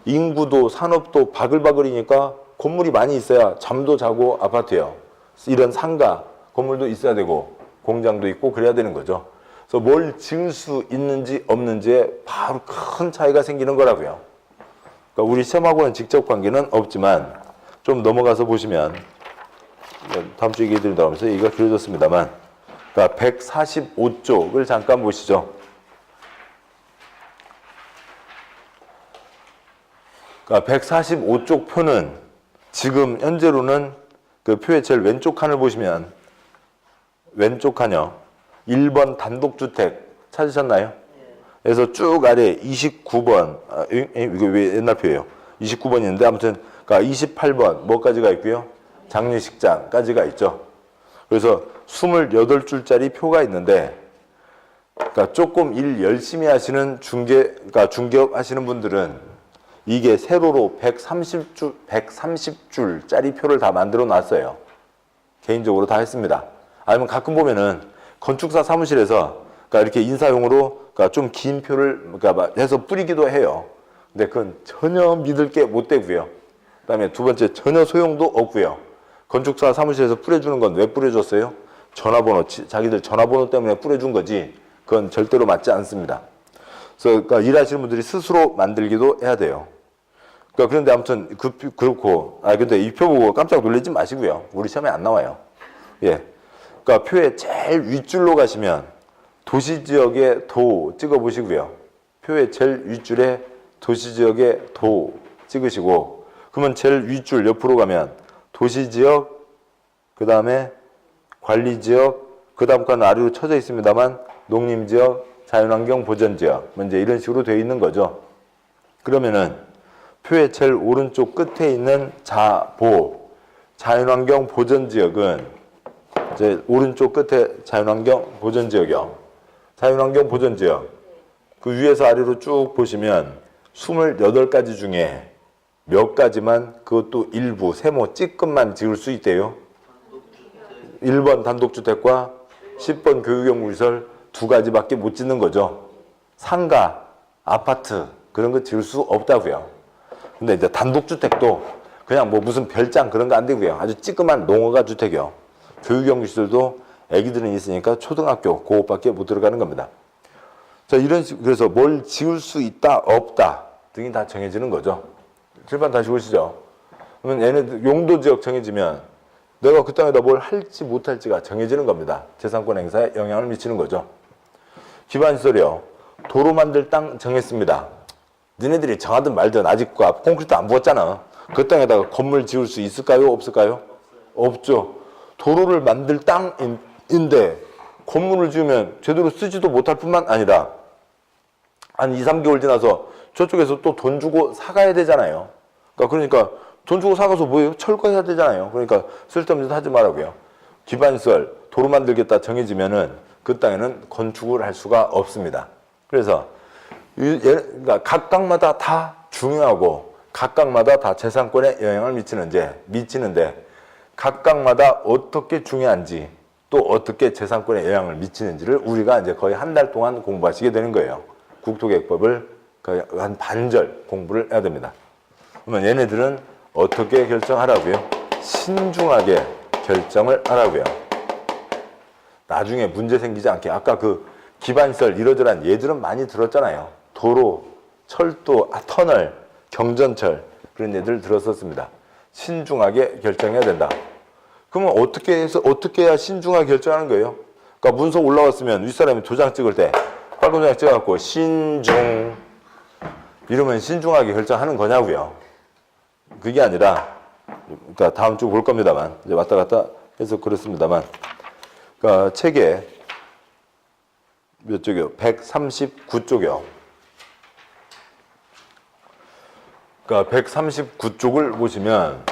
인구도 산업도 바글바글이니까 건물이 많이 있어야 잠도 자고 아파트예요. 이런 상가 건물도 있어야 되고 공장도 있고 그래야 되는 거죠. 그래서 뭘 지을 수 있는지 없는지에 바로 큰 차이가 생기는 거라고요. 그러니까 우리 시험하고는 직접 관계는 없지만 좀 넘어가서 보시면 다음 주에 얘기 드린다고 하면서 얘기가 길어졌습니다만 그러니까 145쪽을 잠깐 보시죠. 그러니까 145쪽 표는 지금 현재로는 그 표의 제일 왼쪽 칸을 보시면 왼쪽 칸이요. 1번 단독주택 찾으셨나요? 그래서 쭉 아래 29번 이거 왜 옛날 표예요. 29번이 있는데 아무튼 그러니까 28번 뭐까지가 있고요. 장례식장까지가 있죠. 그래서 28줄짜리 표가 있는데 그러니까 조금 일 열심히 하시는 그러니까 중개업 하시는 분들은 이게 세로로 130줄짜리 표를 다 만들어 놨어요. 개인적으로 다 했습니다. 아니면 가끔 보면은 건축사 사무실에서 그러니까 이렇게 인사용으로 그러니까 좀 긴 표를 그러니까 해서 뿌리기도 해요. 근데 그건 전혀 믿을 게 못 되고요. 그다음에 두 번째 전혀 소용도 없고요. 건축사 사무실에서 뿌려주는 건 왜 뿌려줬어요? 전화번호, 자기들 전화번호 때문에 뿌려준 거지 그건 절대로 맞지 않습니다. 그래서 그러니까 일하시는 분들이 스스로 만들기도 해야 돼요. 그러니까 그런데 아무튼 그렇고 근데 이 표 보고 깜짝 놀라지 마시고요. 우리 시험에 안 나와요. 예. 그러니까 표의 제일 윗줄로 가시면 도시지역의 도 찍어 보시고요. 표의 제일 윗줄에 도시지역의 도 찍으시고 그러면 제일 윗줄 옆으로 가면 도시지역 그 다음에 관리지역 그 다음 칸 아래로 쳐져 있습니다만 농림지역 자연환경 보전지역 이제 이런 식으로 되어 있는 거죠. 그러면은 표의 제일 오른쪽 끝에 있는 자보 자연환경 보전지역은 이제 오른쪽 끝에 자연환경 보전지역이요. 자연환경 보전지역 그 위에서 아래로 쭉 보시면 28가지 중에 몇 가지만 그것도 일부 세모 찌끔만 지을 수 있대요. 1번 단독주택과 10번 교육연구시설 2가지밖에 못 짓는 거죠. 상가, 아파트 그런 거 지을 수 없다고요. 근데 이제 단독주택도 그냥 뭐 무슨 별장 그런 거 안 되고요. 아주 찌끄만 농어가 주택이요. 교육연구시설도 애기들은 있으니까 초등학교 그것밖에 못 들어가는 겁니다. 자, 이런 식, 그래서 뭘 지을 수 있다, 없다 등이 다 정해지는 거죠. 칠판 다시 보시죠. 그러면 얘네들 용도 지역 정해지면 내가 그 땅에다 뭘 할지 못할지가 정해지는 겁니다. 재산권 행사에 영향을 미치는 거죠. 기반시설이요. 도로 만들 땅 정했습니다. 니네들이 정하든 말든 아직 콘크리트 안 부었잖아. 그 땅에다가 건물 지을 수 있을까요? 없을까요? 없죠. 도로를 만들 땅인데 건물을 지으면 제대로 쓰지도 못할 뿐만 아니라 한 2, 3개월 지나서 저쪽에서 또 돈 주고 사가야 되잖아요. 그러니까 돈 주고 사가서 뭐예요? 철거해야 되잖아요. 그러니까 쓸데없는 짓 하지 말라고요. 기반시설, 도로 만들겠다 정해지면은 그 땅에는 건축을 할 수가 없습니다. 그래서 그러니까 각각마다 다 중요하고 각각마다 다 재산권에 영향을 미치는데 각각마다 어떻게 중요한지 또 어떻게 재산권에 영향을 미치는지를 우리가 이제 거의 한 달 동안 공부하시게 되는 거예요. 국토계획법을 거의 한 반절 공부를 해야 됩니다. 그러면 얘네들은 어떻게 결정하라고요? 신중하게 결정을 하라고요. 나중에 문제 생기지 않게. 아까 그 기반시설 이러저러한 얘들은 많이 들었잖아요. 도로, 철도, 터널, 경전철 그런 얘들 들었었습니다. 신중하게 결정해야 된다. 그러면 어떻게 해야 신중하게 결정하는 거예요? 그러니까 문서 올라왔으면 윗사람이 도장 찍을 때 빨간 도장 찍어갖고 신중 이러면 신중하게 결정하는 거냐고요. 그게 아니라 그러니까 다음 주 볼 겁니다만 이제 왔다 갔다 해서 그렇습니다만 그러니까 책에 몇 쪽이요? 139쪽이요. 그러니까 139쪽을 보시면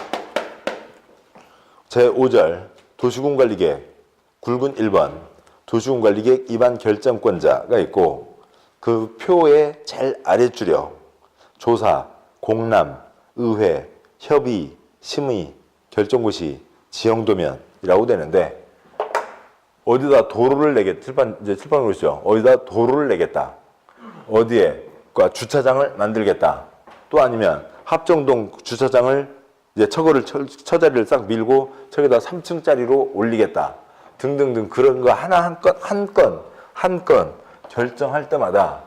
제5절 도시군관리계획 굵은 1번 도시군관리계획 위반 결정권자가 있고 그 표의 제일 아래줄이요. 조사, 공람, 의회, 협의, 심의, 결정고시, 지형도면이라고 되는데 어디다 도로를 칠판으로 보시죠. 어디다 도로를 내겠다. 어디에 주차장을 만들겠다. 또 아니면 합정동 주차장을 이제 처자리를 싹 밀고 저기다 3층짜리로 올리겠다. 등등등 그런 거 하나 한 건 결정할 때마다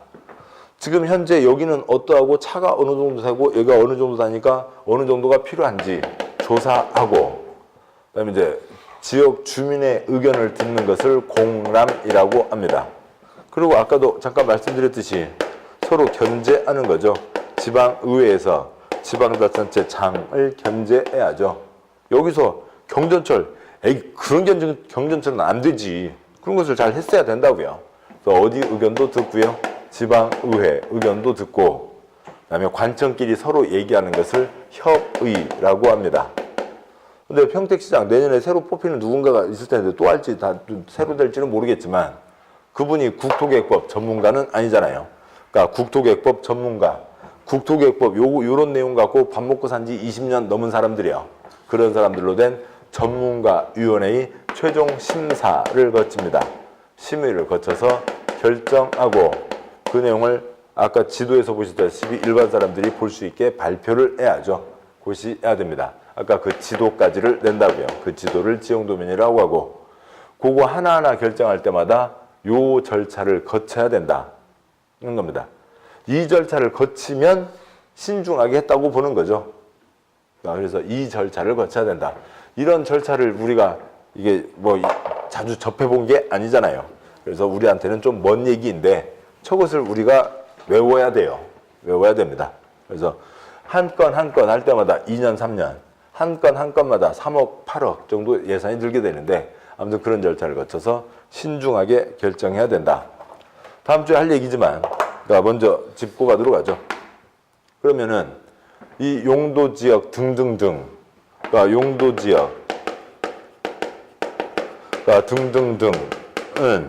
지금 현재 여기는 어떠하고 차가 어느 정도 되고 여기가 어느 정도 다니까 어느 정도가 필요한지 조사하고 그다음에 이제 지역 주민의 의견을 듣는 것을 공람이라고 합니다. 그리고 아까도 잠깐 말씀드렸듯이 서로 견제하는 거죠. 지방의회에서 지방자치단체장을 견제해야죠. 여기서 경전철, 그런 경전철은 안 되지. 그런 것을 잘 했어야 된다고요. 그래서 어디 의견도 듣고요. 지방의회 의견도 듣고 그다음에 관청끼리 서로 얘기하는 것을 협의라고 합니다. 근데 평택시장 내년에 새로 뽑히는 누군가가 있을 텐데 또 할지 다 새로 될지는 모르겠지만 그분이 국토계획법 전문가는 아니잖아요. 그러니까 국토계획법 전문가, 국토계획법 요런 내용 갖고 밥 먹고 산 지 20년 넘은 사람들이요. 그런 사람들로 된 전문가위원회의 최종 심사를 거칩니다. 심의를 거쳐서 결정하고 그 내용을 아까 지도에서 보시다시피 일반 사람들이 볼 수 있게 발표를 해야죠. 그것이 해야 됩니다. 아까 그 지도까지를 낸다고요. 그 지도를 지형도면이라고 하고 그거 하나하나 결정할 때마다 요 절차를 거쳐야 된다는 겁니다. 이 절차를 거치면 신중하게 했다고 보는 거죠. 그래서 이 절차를 거쳐야 된다. 이런 절차를 우리가 이게 뭐 자주 접해본 게 아니잖아요. 그래서 우리한테는 좀 먼 얘기인데 저것을 우리가 외워야 돼요. 외워야 됩니다. 그래서 한 건 한 건 할 때마다 2년, 3년 한 건 한 건마다 3억, 8억 정도 예산이 들게 되는데 아무튼 그런 절차를 거쳐서 신중하게 결정해야 된다. 다음 주에 할 얘기지만 먼저 짚고 가도록 하죠. 그러면은 이 용도지역 등등등 용도지역 등등등은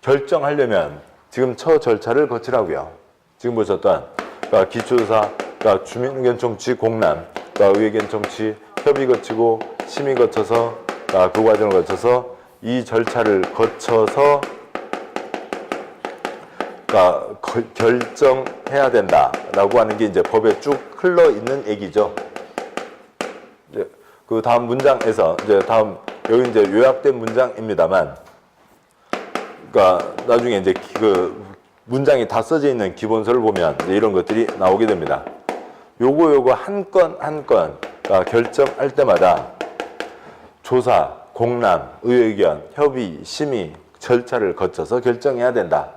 결정하려면 지금 절차를 거치라고요. 지금 보셨던 기초조사, 주민의견 청취, 공람, 의회견 청취, 협의 거치고 심의 거쳐서 그 과정을 거쳐서 이 절차를 거쳐서 결정해야 된다라고 하는 게 이제 법에 쭉 흘러 있는 얘기죠. 이제 그 다음 문장에서 이제 다음 여기 이제 요약된 문장입니다만, 그러니까 나중에 이제 그 문장이 다 써져 있는 기본서를 보면 이제 이런 것들이 나오게 됩니다. 요거 한 건 한 건 결정할 때마다 조사, 공람, 의견, 협의, 심의 절차를 거쳐서 결정해야 된다.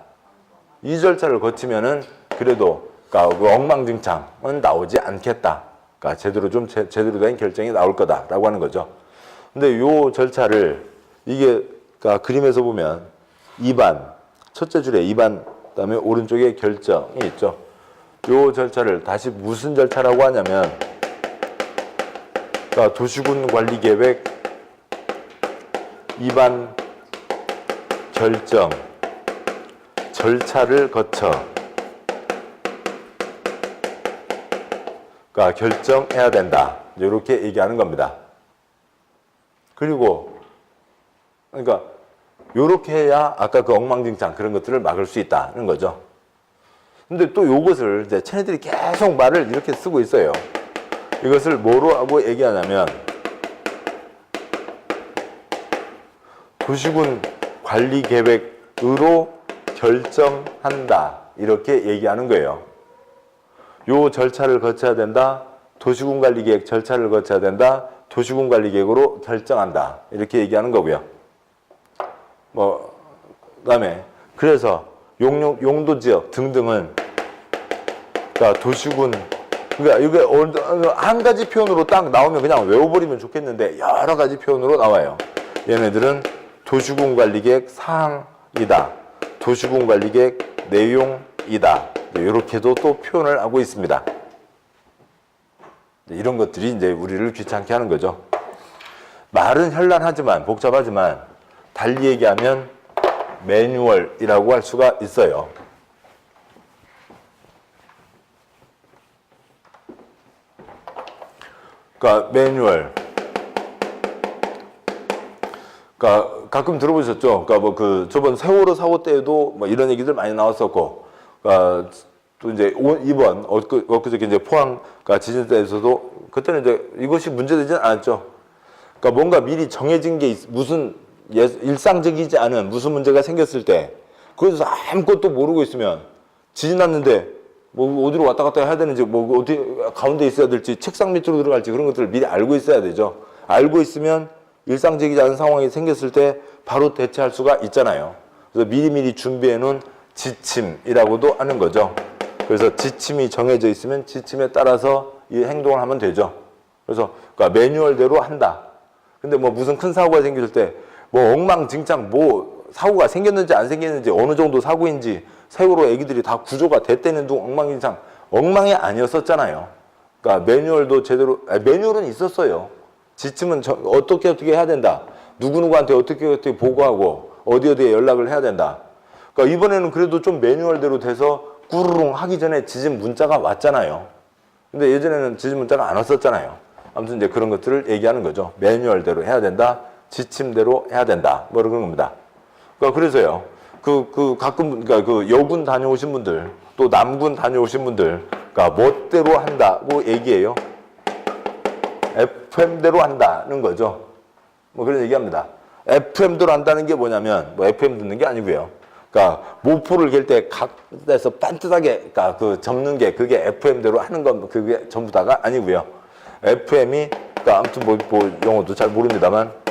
이 절차를 거치면은 그래도 그 엉망진창은 나오지 않겠다. 그러니까 제대로 된 결정이 나올 거다라고 하는 거죠. 근데 요 절차를 이게 그림에서 보면 2반, 첫째 줄에 2반, 그다음에 오른쪽에 결정이 있죠. 요 절차를 다시 무슨 절차라고 하냐면, 도시군 관리 계획 2반 결정 절차를 거쳐 결정해야 된다. 이렇게 얘기하는 겁니다. 그리고 그러니까 요렇게 해야 아까 그 엉망진창 그런 것들을 막을 수 있다는 거죠. 근데 또 요것을 이제 쟤네들이 계속 말을 이렇게 쓰고 있어요. 이것을 뭐로 하고 얘기하냐면 도시군 관리 계획으로 결정한다. 이렇게 얘기하는 거예요. 요 절차를 거쳐야 된다. 도시군 관리 계획 절차를 거쳐야 된다. 도시군 관리 계획으로 결정한다. 이렇게 얘기하는 거고요. 그다음에 그래서 용도 지역 등등은 도시군, 그러니까 이게 한 가지 표현으로 딱 나오면 그냥 외워버리면 좋겠는데 여러 가지 표현으로 나와요. 얘네들은 도시군 관리 계획 사항이다. 도시군 관리 계획 내용이다. 이렇게도 또 표현을 하고 있습니다. 이런 것들이 이제 우리를 귀찮게 하는 거죠. 말은 현란하지만 복잡하지만 달리 얘기하면 매뉴얼이라고 할 수가 있어요. 그러니까 매뉴얼. 그러니까 가끔 들어보셨죠? 그러니까 저번 세월호 사고 때에도 이런 얘기들 많이 나왔었고, 그러니까 또 이제 이번 엊그저께 이제 포항 지진 때에서도 그때는 이제 이것이 문제되지는 않았죠. 그러니까 뭔가 미리 정해진 게 무슨 일상적이지 않은 무슨 문제가 생겼을 때, 그래서 아무것도 모르고 있으면 지진 났는데 어디로 왔다 갔다 해야 되는지 어디 가운데 있어야 될지 책상 밑으로 들어갈지 그런 것들을 미리 알고 있어야 되죠. 알고 있으면 일상적이지 않은 상황이 생겼을 때 바로 대처할 수가 있잖아요. 그래서 미리미리 준비해 놓은 지침이라고도 하는 거죠. 그래서 지침이 정해져 있으면 지침에 따라서 이 행동을 하면 되죠. 그래서 매뉴얼대로 한다. 근데 무슨 큰 사고가 생길 때 엉망진창 사고가 생겼는지 안 생겼는지 어느 정도 사고인지 세월호 애기들이 다 구조가 됐다는 둥 엉망진창 엉망이 아니었었잖아요. 그러니까 매뉴얼도 제대로 매뉴얼은 있었어요. 지침은 어떻게 해야 된다. 누구누구한테 어떻게 보고하고 어디에 연락을 해야 된다. 그러니까 이번에는 그래도 좀 매뉴얼대로 돼서 꾸르릉 하기 전에 지진 문자가 왔잖아요. 근데 예전에는 지진 문자가 안 왔었잖아요. 아무튼 이제 그런 것들을 얘기하는 거죠. 매뉴얼대로 해야 된다. 지침대로 해야 된다. 그런 겁니다. 그러니까 그래서요. 가끔 여군 다녀오신 분들, 또 남군 다녀오신 분들, 멋대로 한다고 얘기해요. FM대로 한다는 거죠. 그런 얘기합니다. FM대로 한다는 게 뭐냐면, FM 듣는 게 아니고요. 모포를 갤 때 각에서 반듯하게, 접는 게, 그게 FM대로 하는 건, 그게 전부 다가 아니고요. FM이, 아무튼 영어도 잘 모릅니다만,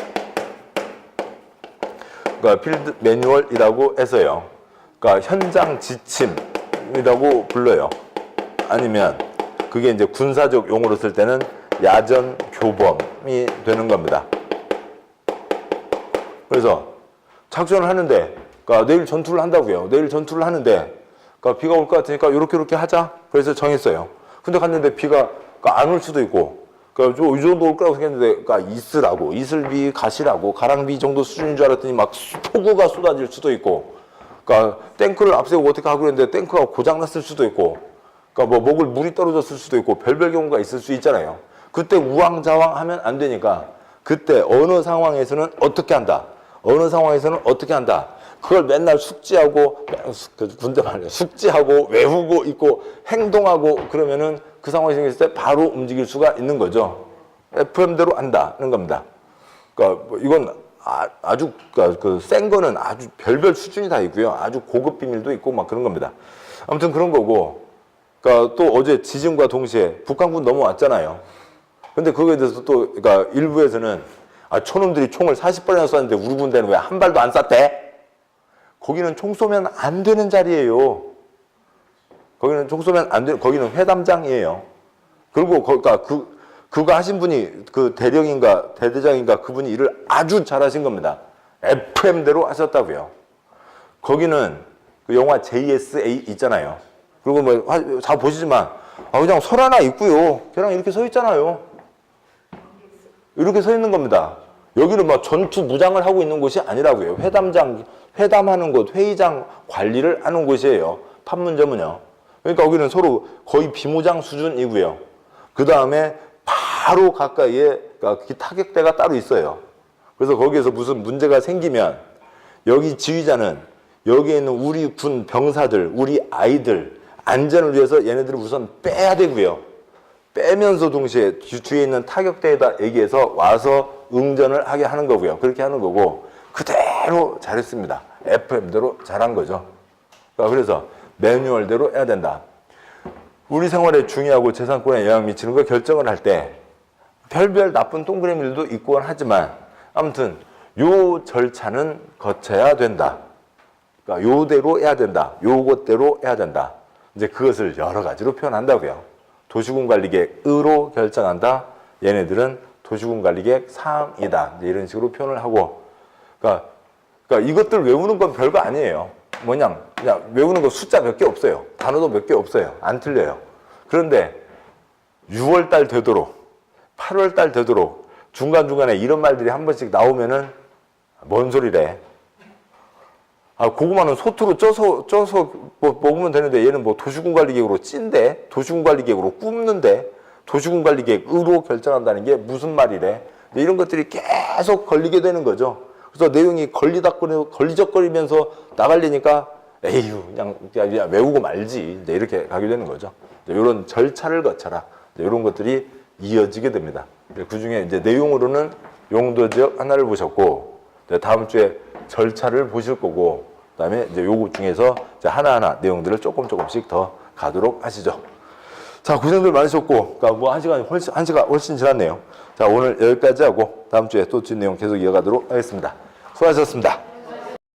필드 매뉴얼이라고 해서요. 현장 지침이라고 불러요. 아니면, 그게 이제 군사적 용어로 쓸 때는 야전 교범이 되는 겁니다. 그래서 작전을 하는데, 내일 전투를 한다고요. 내일 전투를 하는데, 비가 올 것 같으니까 이렇게 하자. 그래서 정했어요. 근데 갔는데 비가 안 올 수도 있고, 이 정도 올 거라고 생각했는데, 이슬비, 가시라고, 가랑비 정도 수준인 줄 알았더니 폭우가 쏟아질 수도 있고, 탱크를 앞세우고 어떻게 하고 그랬는데 탱크가 고장났을 수도 있고, 먹을 물이 떨어졌을 수도 있고, 별별 경우가 있을 수 있잖아요. 그때 우왕좌왕 하면 안 되니까, 그때 어느 상황에서는 어떻게 한다. 어느 상황에서는 어떻게 한다. 그걸 맨날 숙지하고, 군대 말이야. 숙지하고, 외우고 있고, 행동하고, 그러면은 그 상황이 생겼을 때 바로 움직일 수가 있는 거죠. FM대로 한다는 겁니다. 그러니까 뭐 이건 아주, 그러니까 센 거는 아주 별별 수준이 다 있고요. 아주 고급 비밀도 있고 막 그런 겁니다. 아무튼 그런 거고, 그러니까 또 어제 지진과 동시에 북한군 넘어왔잖아요. 근데 그거에 대해서 또, 그러니까 일부에서는 촌놈들이 총을 40발이나 쐈는데 우리 군대는 왜 한 발도 안 쐈대? 거기는 총 쏘면 안 되는 자리예요. 거기는 총 쏘면 안 되는, 거기는 회담장이에요. 그리고 그러니까 그거 하신 분이 그 대령인가 대대장인가 그분이 일을 아주 잘하신 겁니다. FM대로 하셨다고요. 거기는 그 영화 JSA 있잖아요. 그리고 뭐 잘 보시지만 그냥 설 하나 있고요. 걔랑 이렇게 서 있잖아요. 이렇게 서 있는 겁니다. 여기는 막 전투 무장을 하고 있는 곳이 아니라고요. 회담장, 회담하는 곳, 회의장 관리를 하는 곳이에요. 판문점은요. 그러니까 여기는 서로 거의 비무장 수준이고요. 그 다음에 바로 가까이에 타격대가 따로 있어요. 그래서 거기에서 무슨 문제가 생기면 여기 지휘자는 여기에 있는 우리 군 병사들, 우리 아이들 안전을 위해서 얘네들을 우선 빼야 되고요. 빼면서 동시에 주위에 있는 타격대에다 얘기해서 와서 응전을 하게 하는 거고요. 그렇게 하는 거고 그대로 잘했습니다. FM대로 잘한 거죠. 그래서 매뉴얼대로 해야 된다. 우리 생활에 중요하고 재산권에 영향 미치는 거 결정을 할 때 별별 나쁜 동그라미 일도 있곤 하지만 아무튼 요 절차는 거쳐야 된다. 그러니까 요대로 해야 된다. 요것대로 해야 된다. 이제 그것을 여러 가지로 표현한다고요. 도시군 관리계획으로 결정한다. 얘네들은 도시군 관리계획 3이다. 이런 식으로 표현을 하고, 그러니까 이것들 외우는 건 별거 아니에요. 그냥 외우는 거 숫자 몇 개 없어요. 단어도 몇 개 없어요. 안 틀려요. 그런데 6월달 되도록 8월달 되도록 중간중간에 이런 말들이 한 번씩 나오면은 뭔 소리래. 고구마는 소투로 쪄서 먹으면 되는데 얘는 뭐 도시군 관리계획으로 찐데, 도시군 관리계획으로 굽는데, 도시군 관리계획으로 결정한다는 게 무슨 말이래. 이런 것들이 계속 걸리게 되는 거죠. 그래서 내용이 걸리적거리면서 나가려니까 에휴 그냥 외우고 말지 이제 이렇게 가게 되는 거죠. 이런 절차를 거쳐라. 이런 것들이 이어지게 됩니다. 그 중에 이제 내용으로는 용도 지역 하나를 보셨고, 다음 주에 절차를 보실 거고, 그다음에 이제 요거 중에서 이제 하나하나 내용들을 조금씩 더 가도록 하시죠. 자, 고생들 많으셨고, 그러니까 뭐 한 시간 훨씬 지났네요. 자, 오늘 여기까지 하고 다음 주에 또 뒷 내용 계속 이어가도록 하겠습니다. 수고하셨습니다.